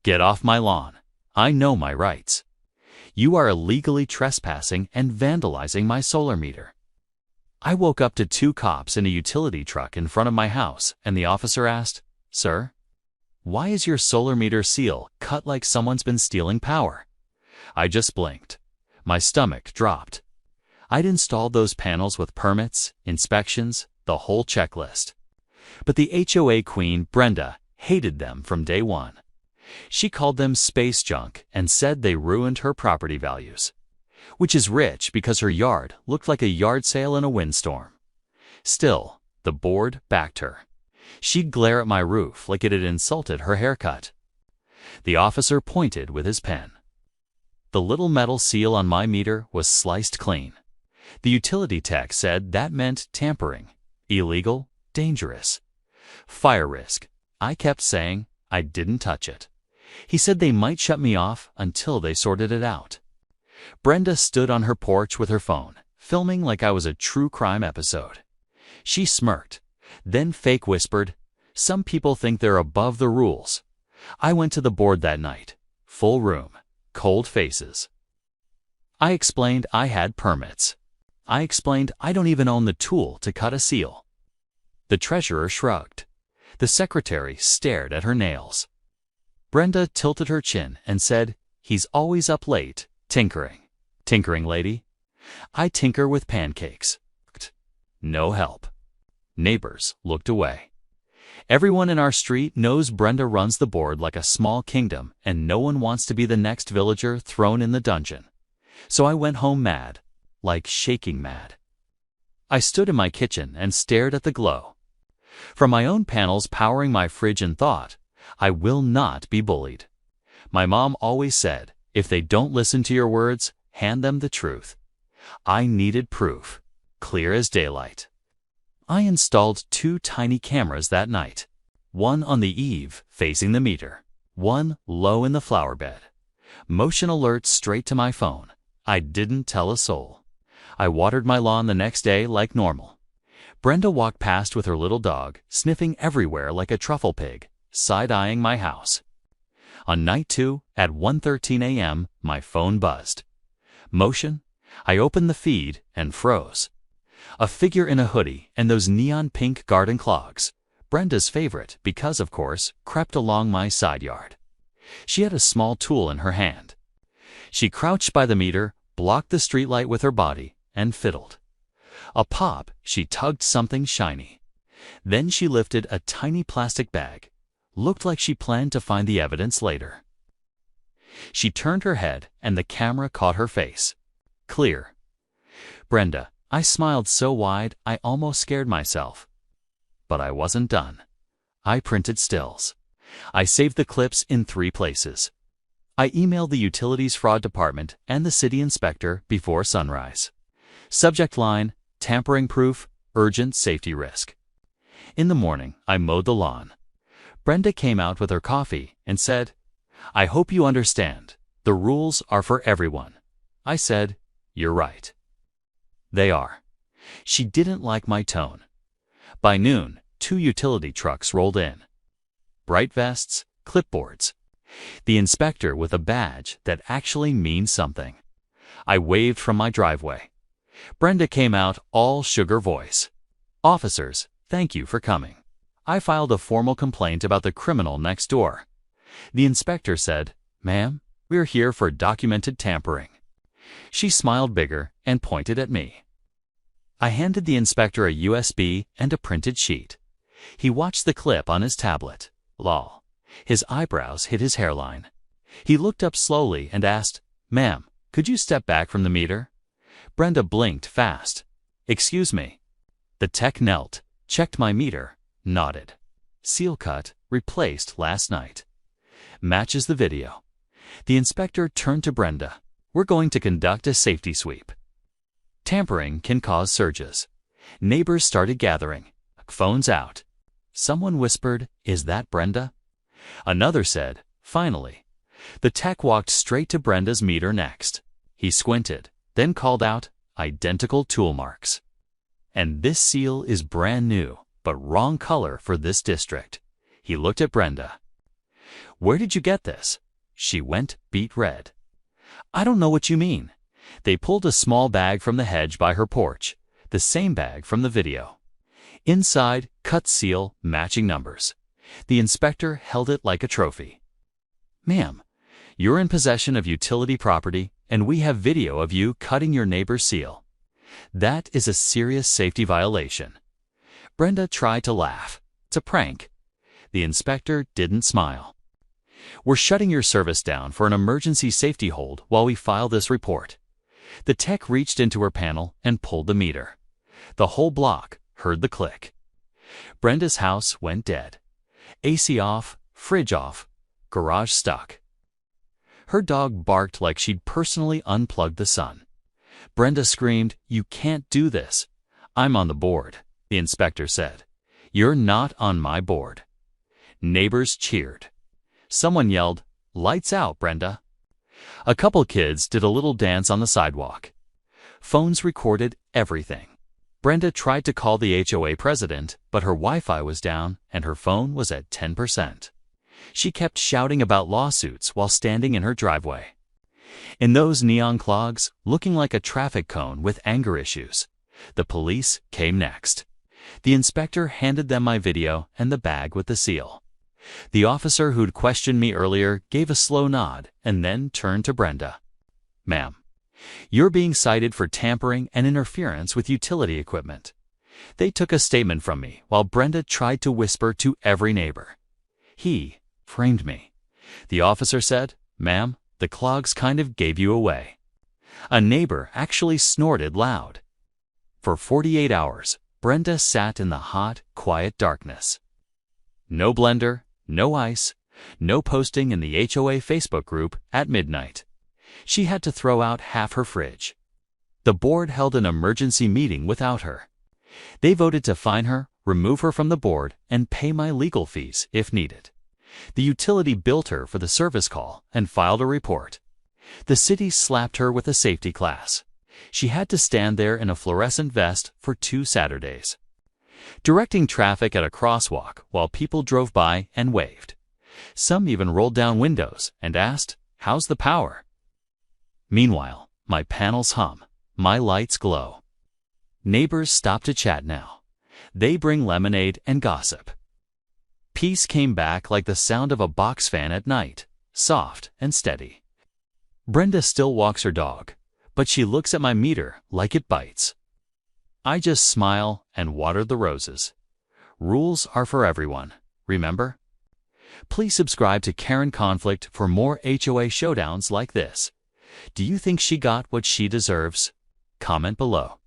Get off my lawn. I know my rights. You are illegally trespassing and vandalizing my solar meter. I woke up to 2 cops in a utility truck in front of my house, and the officer asked, "Sir, why is your solar meter seal cut like someone's been stealing power?" I just blinked. My stomach dropped. I'd installed those panels with permits, inspections, the whole checklist. But the HOA queen, Brenda, hated them from day one. She called them space junk and said they ruined her property values. Which is rich because her yard looked like a yard sale in a windstorm. Still, the board backed her. She'd glare at my roof like it had insulted her haircut. The officer pointed with his pen. The little metal seal on my meter was sliced clean. The utility tech said that meant tampering, illegal, dangerous, fire risk. I kept saying I didn't touch it. He said they might shut me off until they sorted it out. Brenda stood on her porch with her phone, filming like I was a true crime episode. She smirked, then fake whispered, "Some people think they're above the rules." I went to the board that night. Full room, cold faces. I explained I had permits. I explained I don't even own the tool to cut a seal. The treasurer shrugged. The secretary stared at her nails. Brenda tilted her chin and said, "He's always up late, tinkering." "Tinkering, lady?" "I tinker with pancakes." No help. Neighbors looked away. Everyone in our street knows Brenda runs the board like a small kingdom, and no one wants to be the next villager thrown in the dungeon. So I went home mad, like shaking mad. I stood in my kitchen and stared at the glow. From my own panels powering my fridge and thought, I will not be bullied. My mom always said, if they don't listen to your words, hand them the truth. I needed proof, clear as daylight. I installed 2 tiny cameras that night, one on the eave facing the meter, one low in the flower bed. Motion alerts straight to my phone. I didn't tell a soul. I watered my lawn the next day like normal. Brenda walked past with her little dog, sniffing everywhere like a truffle pig, side-eyeing my house. On night 2, at 1:13 a.m., my phone buzzed. Motion? I opened the feed and froze. A figure in a hoodie and those neon pink garden clogs, Brenda's favorite because, of course, crept along my side yard. She had a small tool in her hand. She crouched by the meter, blocked the streetlight with her body, and fiddled. A pop, she tugged something shiny. Then she lifted a tiny plastic bag. Looked like she planned to find the evidence later. She turned her head and the camera caught her face. Clear. Brenda, I smiled so wide I almost scared myself. But I wasn't done. I printed stills. I saved the clips in 3 places. I emailed the utilities fraud department and the city inspector before sunrise. Subject line, tampering proof, urgent safety risk. In the morning, I mowed the lawn. Brenda came out with her coffee and said, "I hope you understand. The rules are for everyone." I said, "You're right." They are. She didn't like my tone. By noon, 2 utility trucks rolled in. Bright vests, clipboards. The inspector with a badge that actually means something. I waved from my driveway. Brenda came out all sugar voice. "Officers, thank you for coming. I filed a formal complaint about the criminal next door." The inspector said, "Ma'am, we're here for documented tampering." She smiled bigger and pointed at me. I handed the inspector a USB and a printed sheet. He watched the clip on his tablet. Lol. His eyebrows hit his hairline. He looked up slowly and asked, "Ma'am, could you step back from the meter?" Brenda blinked fast. "Excuse me." The tech knelt, checked my meter, nodded. "Seal cut, replaced last night. Matches the video." The inspector turned to Brenda. "We're going to conduct a safety sweep." Tampering can cause surges. Neighbors started gathering. Phones out. Someone whispered, "Is that Brenda?" Another said, "Finally." The tech walked straight to Brenda's meter next. He squinted, then called out, "Identical tool marks. And this seal is brand new, but wrong color for this district." He looked at Brenda. Where did you get this? She went beet red. I don't know what you mean. They pulled a small bag from the hedge by her porch, the same bag from the video. Inside, cut seal, matching numbers. The inspector held it like a trophy. Ma'am, you're in possession of utility property, and we have video of you cutting your neighbor's seal. That is a serious safety violation. Brenda tried to laugh. It's a prank. The inspector didn't smile. We're shutting your service down for an emergency safety hold while we file this report. The tech reached into her panel and pulled the meter. The whole block heard the click. Brenda's house went dead. AC off, fridge off, garage stuck. Her dog barked like she'd personally unplugged the sun. Brenda screamed, "You can't do this." "I'm on the board," the inspector said. "You're not on my board." Neighbors cheered. Someone yelled, "Lights out, Brenda." A couple kids did a little dance on the sidewalk. Phones recorded everything. Brenda tried to call the HOA president, but her Wi-Fi was down and her phone was at 10%. She kept shouting about lawsuits while standing in her driveway. In those neon clogs, looking like a traffic cone with anger issues, the police came next. The inspector handed them my video and the bag with the seal. The officer who'd questioned me earlier gave a slow nod and then turned to Brenda. "Ma'am, you're being cited for tampering and interference with utility equipment." They took a statement from me while Brenda tried to whisper to every neighbor. "He framed me." The officer said, "Ma'am, the clogs kind of gave you away." A neighbor actually snorted loud. For 48 hours, Brenda sat in the hot, quiet darkness. No blender, no ice, no posting in the HOA Facebook group at midnight. She had to throw out half her fridge. The board held an emergency meeting without her. They voted to fine her, remove her from the board, and pay my legal fees if needed. The utility billed her for the service call and filed a report. The city slapped her with a safety class. She had to stand there in a fluorescent vest for 2 Saturdays, directing traffic at a crosswalk while people drove by and waved. Some even rolled down windows and asked, "How's the power?" Meanwhile, my panels hum, my lights glow. Neighbors stop to chat now. They bring lemonade and gossip. Peace came back like the sound of a box fan at night, soft and steady. Brenda still walks her dog, but she looks at my meter like it bites. I just smile and water the roses. Rules are for everyone, remember? Please subscribe to Karen Conflict for more HOA showdowns like this. Do you think she got what she deserves? Comment below.